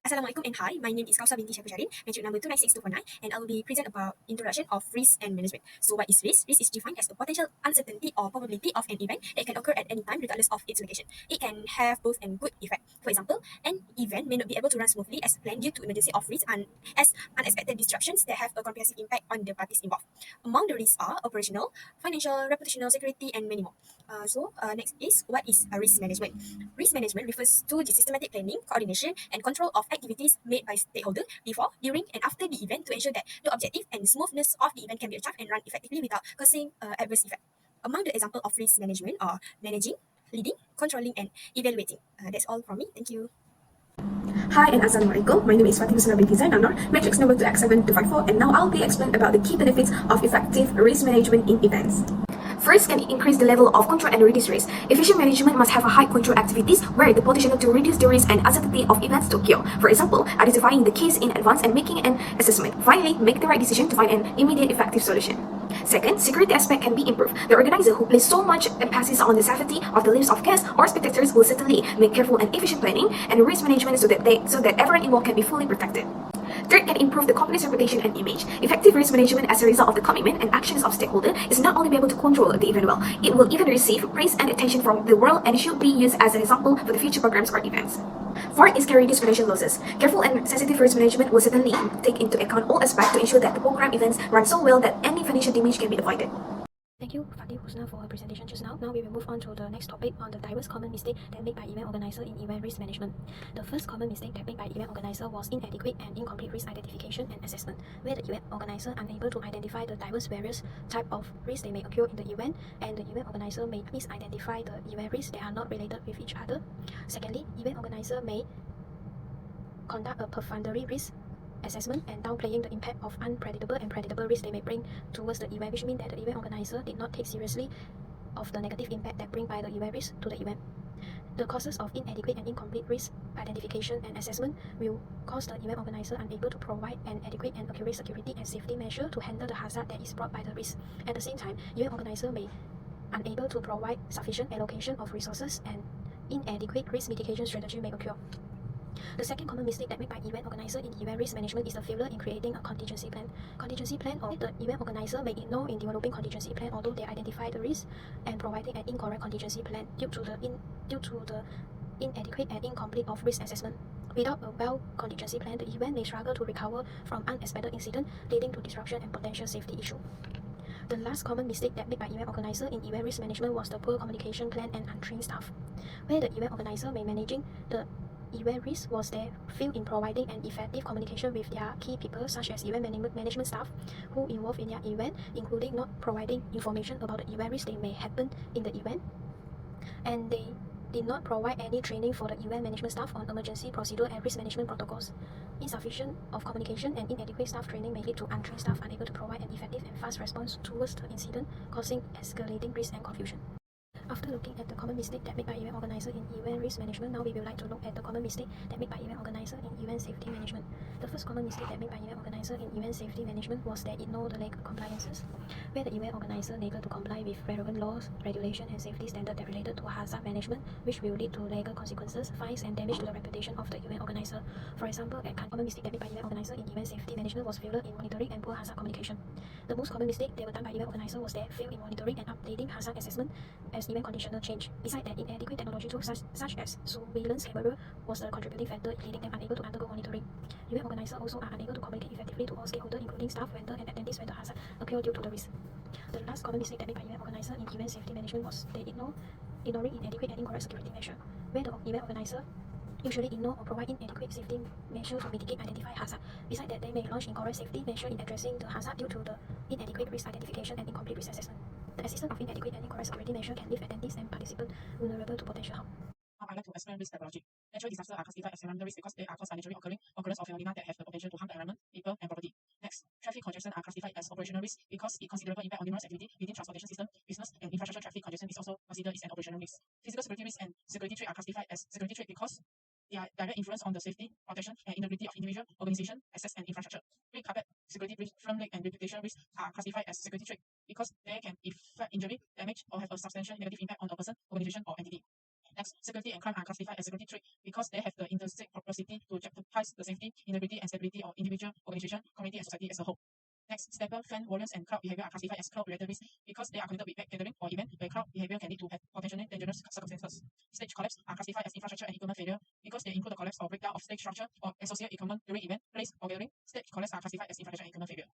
Assalamualaikum and hi, my name is Kausa binti Syafiq Jarin, metric number 296249, and I will be present about introduction of risk and management. So what is risk? Risk is defined as the potential uncertainty or probability of an event that can occur at any time regardless of its location. It can have both and good effect. For example, an event may not be able to run smoothly as planned due to emergency of risk and as unexpected disruptions that have a comprehensive impact on the parties involved. Among the risks are operational, financial, reputational, security, and many more. Next is what is risk management? Risk management refers to the systematic planning, coordination, and control of activities made by stakeholders before, during, and after the event to ensure that the objective and smoothness of the event can be achieved and run effectively without causing adverse effect. Among the examples of risk management are managing, leading, controlling, and evaluating. That's all from me. Thank you. Hi and Assalamualaikum. My name is Fatimah binti Zainal, matrix number 2X7254, and now I'll be explaining about the key benefits of effective risk management in events. First, can increase the level of control and reduce risk. Efficient management must have a high control activities where the potential to reduce the risk and uncertainty of events to occur. For example, identifying the case in advance and making an assessment. Finally, make the right decision to find an immediate effective solution. Second, security aspect can be improved. The organizer who place so much emphasis on the safety of the lives of guests or spectators will certainly make careful and efficient planning and risk management so that everyone involved can be fully protected. Third, can improve the company's reputation and image. Effective risk management as a result of the commitment and actions of stakeholders is not only be able to control the event well, it will even receive praise and attention from the world and should be used as an example for the future programs or events. Fourth is can reduce financial losses. Careful and sensitive risk management will certainly take into account all aspects to ensure that the program events run so well that any financial damage can be avoided. Thank you, Fatih Husna, for her presentation just now. Now we will move on to the next topic on the diverse common mistake that made by event organizer in event risk management. The first common mistake that made by event organizer was inadequate and incomplete risk identification and assessment, where the event organizer unable to identify the diverse various type of risks that may occur in the event, and the event organizer may misidentify the event risks that are not related with each other. Secondly, event organizer may conduct a perfunctory risk assessment and downplaying the impact of unpredictable and predictable risks they may bring towards the event, which means that the event organizer did not take seriously of the negative impact that bring by the event risk to the event. The causes of inadequate and incomplete risk identification and assessment will cause the event organizer unable to provide an adequate and accurate security and safety measure to handle the hazard that is brought by the risk. At the same time, event organizer may unable to provide sufficient allocation of resources and inadequate risk mitigation strategy may occur. The second common mistake that made by event organizer in event risk management is the failure in creating a contingency plan. Contingency plan, or the event organizer may ignore in developing contingency plan although they identify the risk and providing an incorrect contingency plan due to the inadequate and incomplete of risk assessment. Without a well contingency plan, the event may struggle to recover from unexpected incident, leading to disruption and potential safety issue. The last common mistake that made by event organizer in event risk management was the poor communication plan and untrained staff, where the event organizer may managing the event risk was their fail in providing an effective communication with their key people such as event management staff who involved in their event, including not providing information about the event risk that may happen in the event, and they did not provide any training for the event management staff on emergency procedure and risk management protocols. Insufficient of communication and inadequate staff training may lead to untrained staff unable to provide an effective and fast response towards the incident, causing escalating risk and confusion. After looking at the common mistake that made by event organizer in event risk management, now we will like to look at the common mistake that made by event organizer in event safety management. The first common mistake that made by event organizer in event safety management was that ignored the legal compliances, where the event organizer neglected to comply with relevant laws, regulation, and safety standards that related to hazard management, which will lead to legal consequences, fines, and damage to the reputation of the event organizer. For example, a common mistake that made by event organizer in event safety management was failure in monitoring and poor hazard communication. The most common mistake that were done by event organizer was their fail in monitoring and updating hazard assessment as event conditional change. Besides that, inadequate technology tools such as surveillance camera was a contributing factor in leading them unable to undergo monitoring. Event organizers also are unable to communicate effectively to all stakeholders, including staff, vendor, and attendees when the hazard occur due to the risk. The last common mistake that made by event organizer in event safety management was they ignoring inadequate and incorrect security measure, where the event organizer usually ignore or provide inadequate safety measure to mitigate identify hazard. Besides that, they may launch incorrect safety measure in addressing the hazard due to the inadequate risk identification and incomplete risk assessment. The existence of inadequate and incorrect security measure can leave attendees and participants vulnerable to potential harm. Now I like to explain risk typology. Natural disasters are classified as environmental risks because they are caused by naturally occurrence of phenomena that have the potential to harm the environment, people, and property. Next, traffic congestion are classified as operational risk because it considerable impact on numerous activity within transportation system, business, and infrastructure. Traffic congestion is also considered as an operational risk. Physical security risk and security threat are classified as security threat because their direct influence on the safety, protection, and integrity of individual, organization, assets, and infrastructure. Red carpet, security breach, firm leg, and reputation risks are classified as security threat because they can effect injury, damage, or have a substantial negative impact on a person, organization, or entity. Next, Next, security and crime are classified as security threat because they have the intrinsic propensity to jeopardize the safety, integrity, and stability of individual, organization, community, and society as a whole. Next, staple, fan, volumes, and crowd behavior are classified as crowd-related risks because they are connected with gathering or event where crowd behavior can lead to potentially dangerous circumstances. Stage collapse are classified as infrastructure and equipment failure because they include the collapse or breakdown of stage structure or associated equipment during event, place, or gathering. Stage collapse are classified as infrastructure and equipment failure.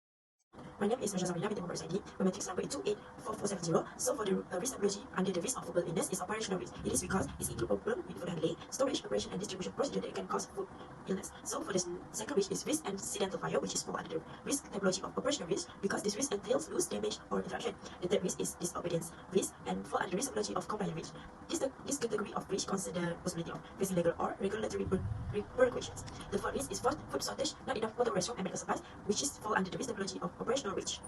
My name is Raja Zamina with the member's ID. My matrix number is 284470. So for the risk ability under the risk of foodborne illness is operational risk. It is because it's includable with food handling, storage, preparation, and distribution procedure that can cause food illness. So for the second risk is risk and accidental fire, which is fall under the risk typology of operational risk because this risk entails loss, damage, or interaction. The third risk is disobedience risk and fall under the risk typology of compliance risk. This category of risk considers the possibility of facing legal or regulatory repercussions. The fourth risk is food shortage, not enough water, restaurant, and medical supplies, which is fall under the risk typology of operational risk.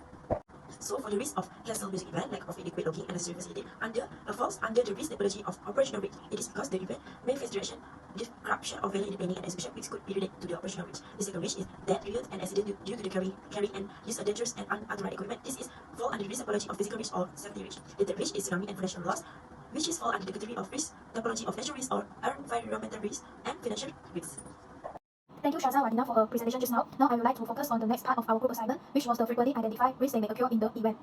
So for the risk of cancelled music event, lack of adequate logging and necessary facility falls under the risk typology of operational risk. It is because the event may face duration, disruption of value in the planning and execution, which could be related to the operational risk. The second risk is death, riot, and accident due to the carrying and use of dangerous and unauthorized equipment. This is fall under the risk typology of physical risk or safety risk. The third risk is economic and financial loss, which is fall under the category of risk typology of natural risk or environmental risk and financial risk. Thank you, Shaza Wadina, for her presentation just now. Now I would like to focus on the next part of our group assignment, which was the frequently identified risks that may occur in the event.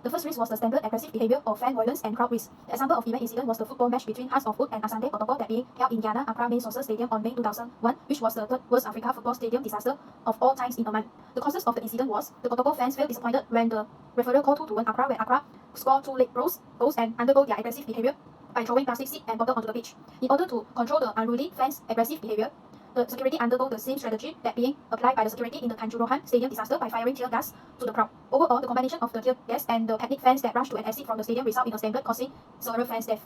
The first risk was the standard aggressive behavior of fan violence and crowd risk. The example of event incident was the football match between Hearts of Oak and Asante Kotoko that being held in Ghana Accra Main Sources Stadium on May 2001, which was the third worst Africa football stadium disaster of all times in a month. The causes of the incident was the Kotoko fans felt disappointed when the referee called 2-1 Accra when Accra scored 2 late goals and undergo their aggressive behavior by throwing plastic seed and bottle onto the pitch. In order to control the unruly fans' aggressive behavior, the security undergo the same strategy that being applied by the security in the Kanjuruhan Stadium disaster by firing tear gas to the crowd. Overall, the combination of the tear gas and the panic fans that rushed to an exit from the stadium result in a stampede causing several fans' death.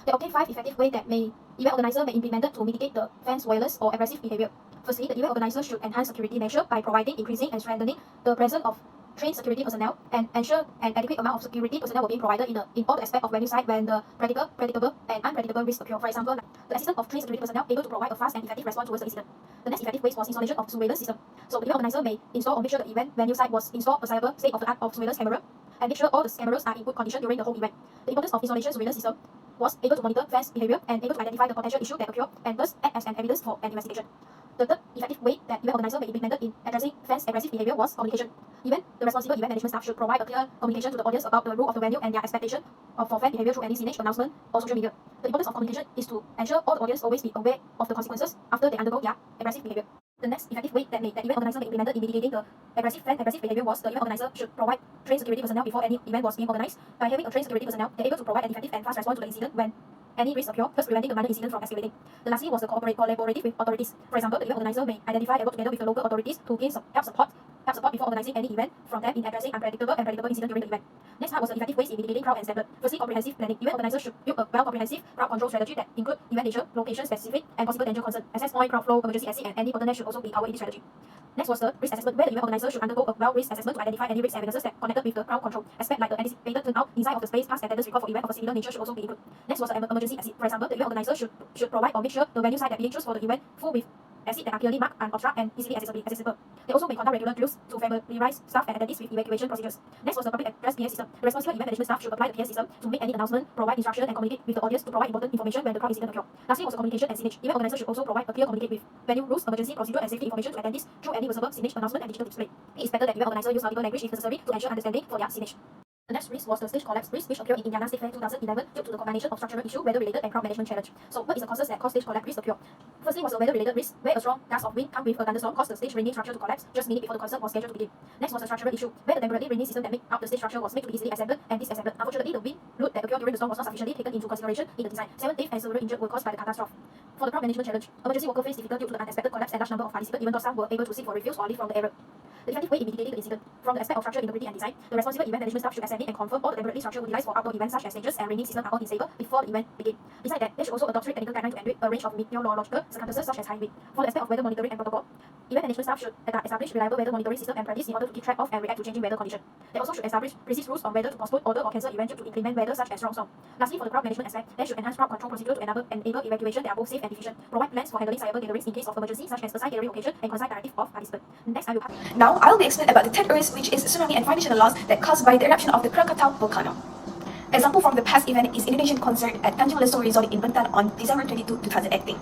There are 5 effective ways that event organizer may implement to mitigate the fans' violence or aggressive behavior. Firstly, the event organizer should enhance security measures by providing, increasing, and strengthening the presence of trained security personnel and ensure an adequate amount of security personnel will be provided in all the aspects of venue site when the predictable, and unpredictable risks occur. For example, the assistance of trained security personnel able to provide a fast and effective response towards the incident. The next effective way was installation of surveillance system. So the event organizer may install or make sure the event venue site was installed a cyber state-of-the-art of surveillance camera and make sure all the cameras are in good condition during the whole event. The importance of installation surveillance system was able to monitor fans' behavior and able to identify the potential issue that occur and thus act as an evidence for an investigation. The third effective way that event organizer may implement in addressing fans' aggressive behavior was communication. The responsible event management staff should provide a clear communication to the audience about the rule of the venue and their expectation for fan behavior through any signage, announcement, or social media. The importance of communication is to ensure all the audience always be aware of the consequences after they undergo their aggressive behavior. The next effective way that event organizer may implement in mitigating the aggressive behavior was the event organizer should provide trained security personnel before any event was being organized. By having a trained security personnel, they are able to provide an effective and fast response to the incident when any risk occur, thus preventing the minor incident from escalating. The lastly was the collaborative with authorities. For example, the event organizer may identify and work together with the local authorities to gain help support before organizing any event from them in addressing unpredictable and predictable incidents during the event. Next part was the effective ways in mitigating crowd and standard. Firstly, comprehensive planning. Event organizers should build a well-comprehensive crowd control strategy that include event nature, location specific, and possible danger concern. Access point, crowd flow, emergency exit, and any bottleneck should also be covered in this strategy. Next was the risk assessment, where the event organizer should undergo a well-risk assessment to identify any risk evidences that connected with the crowd control. Aspect like the anticipated turnout, design of the space, past attendance record for event of a similar nature should also be included. Next was the emergency exit. For example, the event organizer should provide or make sure the venue site that being chosen for the event full with exits that are clearly marked, unobstructed, and easily accessible. They also may conduct regular drills to familiarize staff and attendees with evacuation procedures. Next was the public address PA system. The responsible event management staff should apply the PA system to make any announcement, provide instruction, and communicate with the audience to provide important information when the crowd incident occur. Lastly was the communication and signage. Event organizers should also provide a clear communicate with venue rules, emergency procedure, and safety information to attendees through any visible signage announcement and digital display. It is better that event organizers use multiple language if necessary to ensure understanding for their signage. The next risk was the stage collapse risk, which occurred in Indiana State Fair 2011 due to the combination of structural issue, weather-related, and crowd management challenge. So, what is the causes that cause stage collapse risk occur? Firstly was the weather-related risk, where a strong gust of wind come with a thunderstorm caused the stage ringing structure to collapse just minutes before the concert was scheduled to begin. Next was the structural issue, where the temporary ringing system that made up the stage structure was made to be easily assembled and disassembled. Unfortunately, the wind load that occurred during the storm was not sufficiently taken into consideration in the design. 7 deaths and several injured were caused by the catastrophe. For the crowd management challenge, emergency worker faced difficulty due to the unexpected collapse and large number of participants, even though some were able to seek for refuse or leave from the area. The effective way in mitigating the incident. From the aspect of structural integrity and design, the responsible event management staff should examine and confirm all the temporary structural utilized for outdoor events such as stages and ringing system are all disabled before the event begins. Besides that, they should also adopt strict technical guidelines to endure a range of meteorological circumstances such as high wind. For the aspect of weather monitoring and protocol, event management staff should establish reliable weather monitoring system and practice in order to keep track of and react to changing weather conditions. They also should establish precise rules on whether to postpone, order, or cancel events due to inclement weather such as strong storm. Lastly, for the crowd management aspect, they should enhance crowd control procedure to enable evacuation that are both safe and efficient. Provide plans for handling cyber gatherings in case of emergency, such as assign gathering location and concise directive of participants. Next, I will Now, I'll be explaining about the third risk, which is tsunami and foundational loss that caused by the eruption of the Krakatau volcano. Example from the past event is Indonesian concert at Tanjung Lesung Resort in Bintan on December 22, 2018.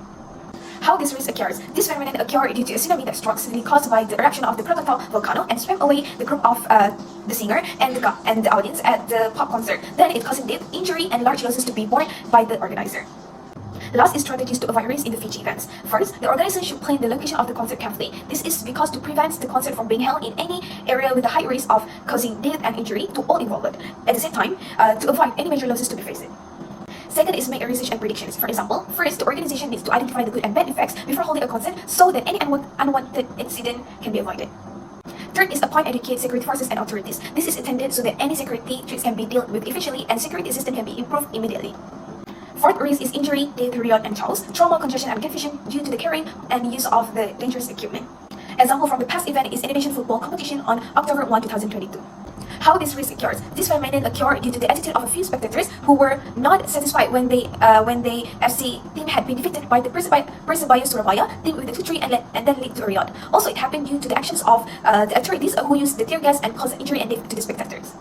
How this risk occurs? This phenomenon occurs due to a tsunami that struck suddenly caused by the eruption of the Krakatau volcano and swept away the group of the singer and the audience at the pop concert. Then it caused death, injury, and large losses to be borne by the organizer. Last is strategies to avoid risk in the future events. First, the organizer should plan the location of the concert carefully. This is because to prevent the concert from being held in any area with a high risk of causing death and injury to all involved. At the same time, to avoid any major losses to be faced. Second is make a research and predictions. For example, first, the organization needs to identify the good and bad effects before holding a concert so that any unwanted incident can be avoided. Third is appoint educate security forces and authorities. This is intended so that any security threats can be dealt with efficiently and security system can be improved immediately. Fourth risk is injury, death, riot, and chaos, trauma, congestion, and confusion due to the carrying and use of the dangerous equipment. Example from the past event is Indonesian football competition on October 1, 2022. How this risk occurs? This phenomenon occurred due to the attitude of a few spectators who were not satisfied when the FC team had been defeated by the Persebaya Surabaya team with the 2-3 and then lead to a riot. Also, it happened due to the actions of the authorities who used the tear gas and caused injury and death to the spectators.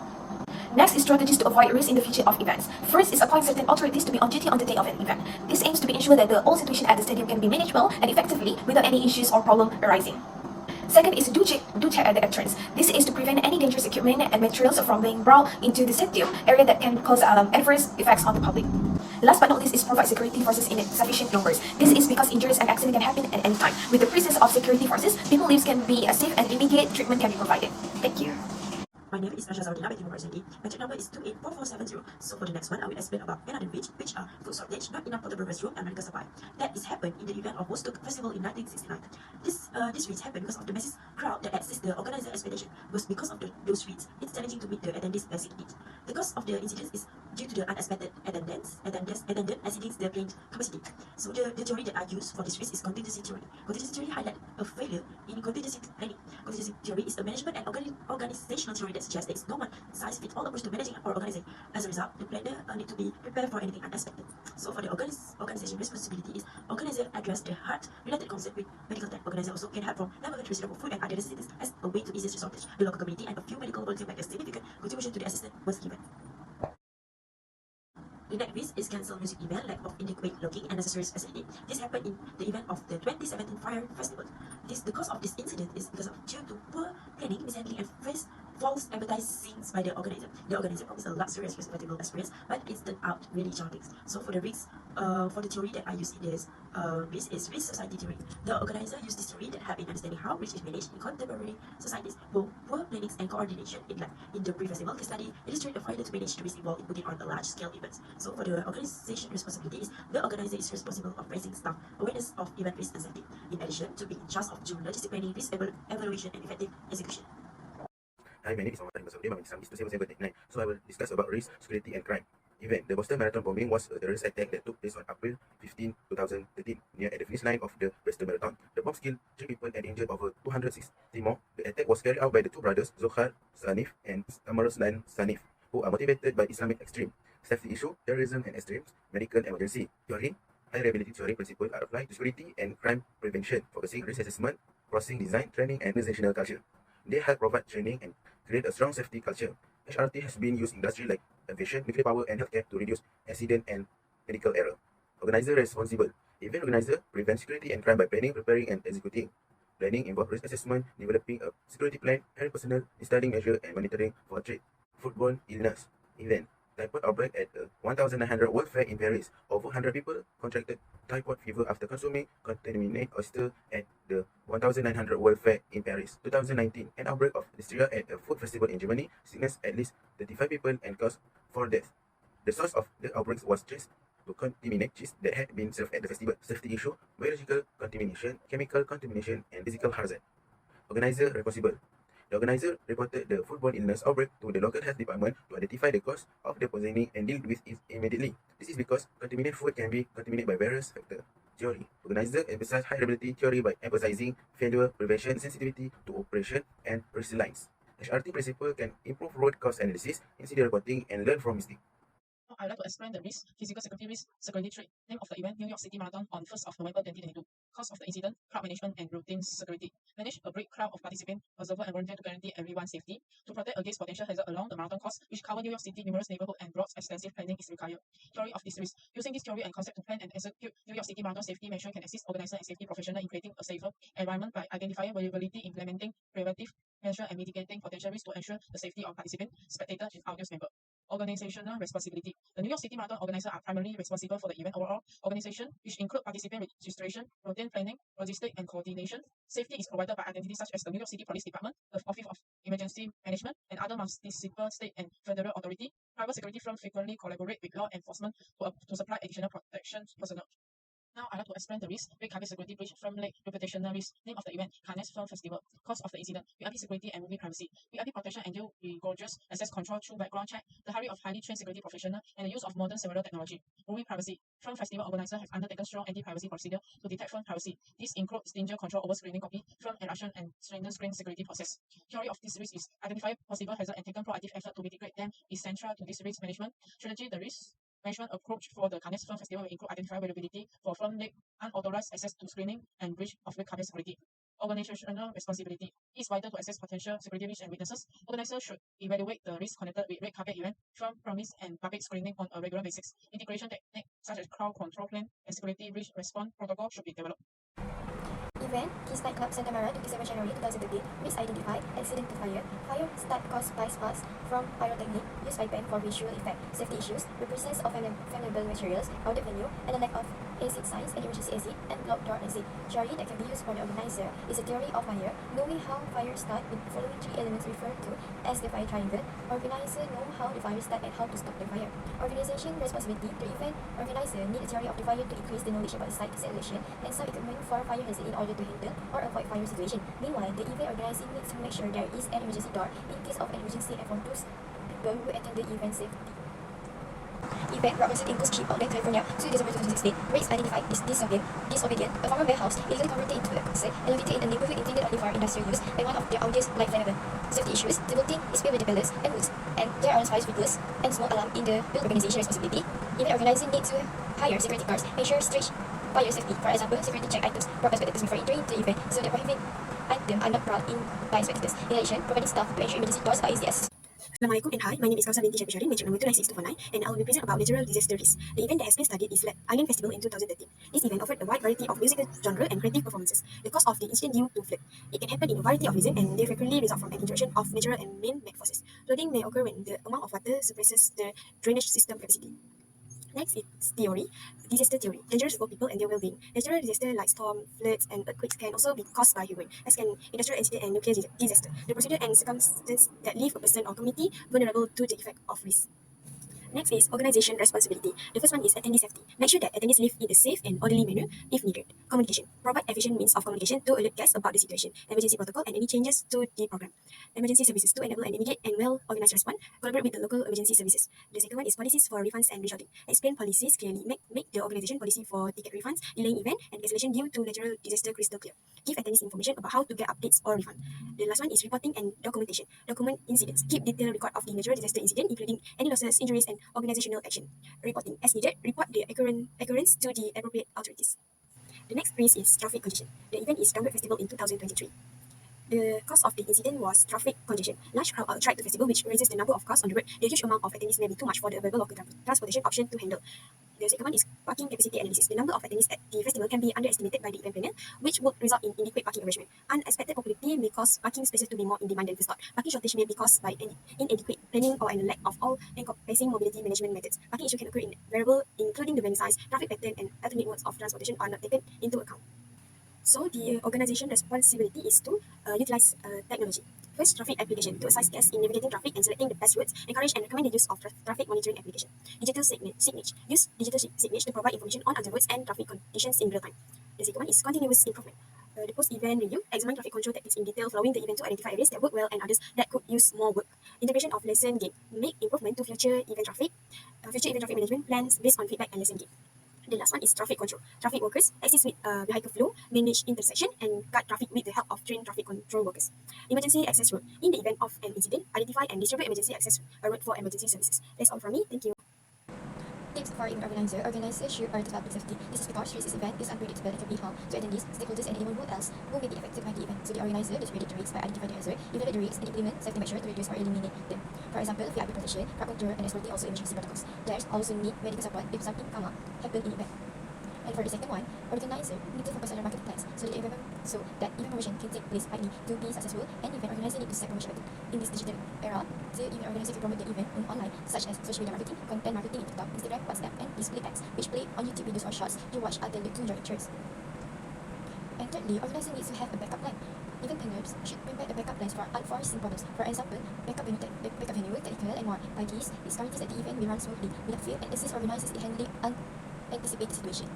Next is strategies to avoid risk in the future of events. First is appoint certain authorities to be on duty on the day of an event. This aims to ensure that the whole situation at the stadium can be managed well and effectively without any issues or problem arising. Second is do check at the entrance. This is to prevent any dangerous equipment and materials from being brought into the stadium area that can cause adverse effects on the public. Last but not least is provide security forces in sufficient numbers. This is because injuries and accidents can happen at any time. With the presence of security forces, people's lives can be safe and immediate treatment can be provided. Thank you. My name is GHZN3053. My check number is 284470. So for the next one, I will explain about another which are food shortage, not enough potable restroom, and medical supply. That is happened in the event of Woodstock Festival in 1969. This reach happened because of the massive crowd that exceeds the organizer expectation. Because of those reads, it's challenging to meet the attendees' basic needs. The cause of the incident is due to the unexpected attendance exceeding the planned capacity. So the theory that I use for this risk is contingency theory. Contingency theory highlights a failure in contingency planning. Contingency theory is a management and organizational theory that suggests there is no one-size-fits-all approach to managing or organizing. As a result, the planner need to be prepared for anything unexpected. So for the organization responsibility is organizer address the heart-related concept with medical tech. Organizer also can help from laboratory research for food and other necessities as a way to ease the shortage. The local community and a few medical volunteers make a significant contribution to the assistance was given. The next risk is cancelled music event, lack of inadequate logging and necessary facility. This happened in the event of the 2017 Fire Festival. The cause of this incident is because of due to poor planning, mishandling, and false advertising by the organizer. The organizer promised a luxurious festival experience, but it turned out really chaotic. So for the risk, for the theory that I use in this risk is risk society theory. The organizer used this theory that help in understanding how risk is managed in contemporary societies. Both poor planning and coordination in the pre-festival case study illustrate the failure to manage the risk involved in putting on a large-scale event. So for the organization responsibilities, the organizer is responsible for raising staff awareness of event risk and safety. In addition to being in charge of logistic planning, risk evaluation, and effective execution. Hi, my name is Muhammad Today, my exam is 2779. So I will discuss about risk, security, and crime. Event. The Boston Marathon bombing was a terrorist attack that took place on April 15, 2013, near at the finish line of the Boston Marathon. The bomb killed 3 people and injured over 260 more. The attack was carried out by the two brothers, Zohar Sanif and Tamaruslan Sanif, who are motivated by Islamic extreme. Safety issue, terrorism and extreme medical emergency. Theory. High reliability theory principles are applied to security and crime prevention, focusing risk assessment, crossing design, training, and organizational culture. They help provide training and create a strong safety culture. HRT has been used in industries like aviation, nuclear power, and healthcare to reduce accident and medical error. Organizer responsible. Event organizer prevents security and crime by planning, preparing, and executing. Planning involves risk assessment, developing a security plan, and personnel installing measures and monitoring for threat. Foodborne illness. Event. Typhoid outbreak at the 1900 World Fair in Paris. Over 100 people contracted typhoid fever after consuming contaminated oyster at the 1900 World Fair in Paris. 2019, an outbreak of diphtheria at a food festival in Germany sickness at least 35 people and caused 4 deaths. The source of the outbreak was traced to contaminated cheese that had been served at the festival. Safety issue, biological contamination, chemical contamination, and physical hazard. Organizer responsible. The organizer reported the foodborne illness outbreak to the local health department to identify the cause of the poisoning and deal with it immediately. This is because contaminated food can be contaminated by various factors. Theory. Organizer emphasized high reliability theory by emphasizing failure prevention, sensitivity to operation, and resilience. HRT principle can improve root cause analysis, incident reporting, and learn from mistakes. Now, I'd like to explain the risk, physical security risk, security threat. Name of the event, New York City Marathon on 1st of November 2022. Cause of the incident, crowd management and routine security. Manage a great crowd of participants, observer and volunteer to guarantee everyone's safety. To protect against potential hazard along the marathon course, which cover New York City numerous neighborhood and broad extensive planning is required. Theory of this risk. Using this theory and concept to plan and execute New York City Marathon safety measure can assist organizer and safety professional in creating a safer environment by identifying vulnerability, implementing preventive measure and mitigating potential risk to ensure the safety of participants, spectators, and audience members. Organizational responsibility. The New York City Marathon organizers are primarily responsible for the event overall organization, which include participant registration, routine planning, logistics, and coordination. Safety is provided by identities such as the New York City Police Department, the Office of Emergency Management, and other municipal, state, and federal authority. Private security firms frequently collaborate with law enforcement to supply additional protection personnel. Now, I'd like to explain the risk, red carpet security breach, firm leg, reputational risk. Name of the event, Cannes Film Festival. Cause of the incident, VIP security and movie privacy. VIP protection and due rigorous access control through background check, the hurry of highly trained security professional, and the use of modern surveillance technology. Movie privacy. Film festival organizers have undertaken strong anti-privacy procedure to detect film privacy. This includes stringent control over screening copy, film eruption, and strengthened screen security process. Theory of this risk is identify possible hazard and taken proactive effort to mitigate them is central to this risk management. Strategy, the risk management approach for the Cannes Film Festival will include identifying vulnerability for film leg, unauthorized access to screening, and breach of red carpet security. Organizational responsibility. It is vital to assess potential security risks and witnesses. Organizers should evaluate the risks connected with red carpet event, film premise, and public screening on a regular basis. Integration techniques such as crowd control plan and security risk response protocol should be developed. Event, Keys Nightclub, Santa Mara, 27 January 2013. Risk identified, accident to fire. Fire start caused by sparks from pyrotechnic, used by pen for visual effect. Safety issues, the presence of flammable materials, crowded venue, and the lack of exit signs and emergency exit and blocked door exit. Theory that can be used by the organizer is a theory of fire. Knowing how fire start with the following three elements referred to as the fire triangle. Organizer know how the fire start and how to stop the fire. Organization responsibility. The event organizer need a theory of the fire to increase the knowledge about the site situation and some equipment for fire hazard in order to handle or avoid fire situation. Meanwhile, the event organizer needs to make sure there is an emergency door in case of an emergency and for those people who attend the event safety. Event Robinson in Goose Creek, Oakland, California, 2 December 2016. Race identified disobedient, a former warehouse illegally converted into a cafe and located in a neighborhood intended only for industrial use by one of their audience like flammable. Safety issues, the building is filled with the pellets and woods, and there are fire sprinklers and smoke alarm in the build organization responsibility. Event organizers need to hire security guards, ensure strict fire safety. For example, security check items brought by spectators before entering the event so that prohibited items are not brought in by spectators. In addition, providing staff to ensure emergency doors are easy access. Assalamualaikum and hi, my name is GHZN3053, matric number 29649, and I will be present about natural disaster risk. The event that has been studied is Island Festival in 2013. This event offered a wide variety of musical genre and creative performances. The cause of the incident due to flood. It can happen in a variety of reasons and they frequently result from an interaction of natural and man-made forces. Flooding may occur when the amount of water suppresses the drainage system capacity. Next is theory, disaster theory, dangerous for people and their well-being. Natural disaster like storm, floods, and earthquakes can also be caused by human, as can industrial accident and nuclear disaster. The procedure and circumstances that leave a person or community vulnerable to the effect of risk. Next is organization responsibility. The first one is attendee safety. Make sure that attendees live in a safe and orderly manner if needed. Communication. Provide efficient means of communication to alert guests about the situation, emergency protocol, and any changes to the program. Emergency services. To enable an immediate and well-organized response, collaborate with the local emergency services. The second one is policies for refunds and reshoring. Explain policies clearly. Make the organization policy for ticket refunds, delaying event, and cancellation due to natural disaster crystal clear. Give attendees information about how to get updates or refund. The last one is reporting and documentation. Document incidents. Keep detailed record of the natural disaster incident, including any losses, injuries, and organizational action. Reporting. As needed, report the occurrence to the appropriate authorities. The next risk is traffic congestion. The event is Drumbeat Festival in 2023. The cause of the incident was traffic congestion. Large crowd are attracted to the festival, which raises the number of cars on the road. The huge amount of attendees may be too much for the available local transportation option to handle. The second one is parking capacity analysis. The number of attendees at the festival can be underestimated by the event planner, which would result in inadequate parking arrangement. Unexpected popularity may cause parking spaces to be more in demand than first thought. Parking shortage may be caused by inadequate planning or a lack of all-encompassing mobility management methods. Parking issues can occur in variable, including the venue size, traffic pattern, and alternate modes of transportation are not taken into account. So the organization responsibility is to utilize technology. First, traffic application. To assist guests in navigating traffic and selecting the best routes, encourage and recommend the use of traffic monitoring application. Digital signage. Use digital signage to provide information on other roads and traffic conditions in real time. The second one is continuous improvement. The post-event review. Examine traffic control tactics in detail following the event to identify areas that work well and others that could use more work. Integration of lesson gain. Make improvement to future event traffic management plans based on feedback and lesson gain. The last one is traffic control. Traffic workers assist with vehicle flow, manage intersection, and guide traffic with the help of trained traffic control workers. Emergency access route. In the event of an incident, identify and distribute emergency access route for emergency services. That's all from me. Thank you. Tips for event organizer. Organizers should prioritize public safety. This is because this event is unpredictable and can be harm to attendees, stakeholders, and anyone else who may be affected by the event. So the organizer should predict the risks by identifying the hazard, evaluate the risks, and implement safety measures to reduce or eliminate them. For example, VIP protection, crowd control, and escorting also emergency protocols. Players also need medical support if something come up happen in event. And for the second one, organizer need to focus on their marketing plans so that event promotion can take place quickly to be successful, and event organizer need to set promotion budget. In this digital era, the event organizer can promote the event online, such as social media marketing, content marketing in TikTok, Instagram, WhatsApp, and display ads, which play on YouTube videos or shorts you watch are tailored to your interests. And thirdly, organizer needs to have a backup plan. Event planners should prepare a backup plans for unforeseen problems. For example, backup venue, technical, and more. By this, it guarantees that the event will run smoothly, without fail, and assist organizers in handling unanticipated situations.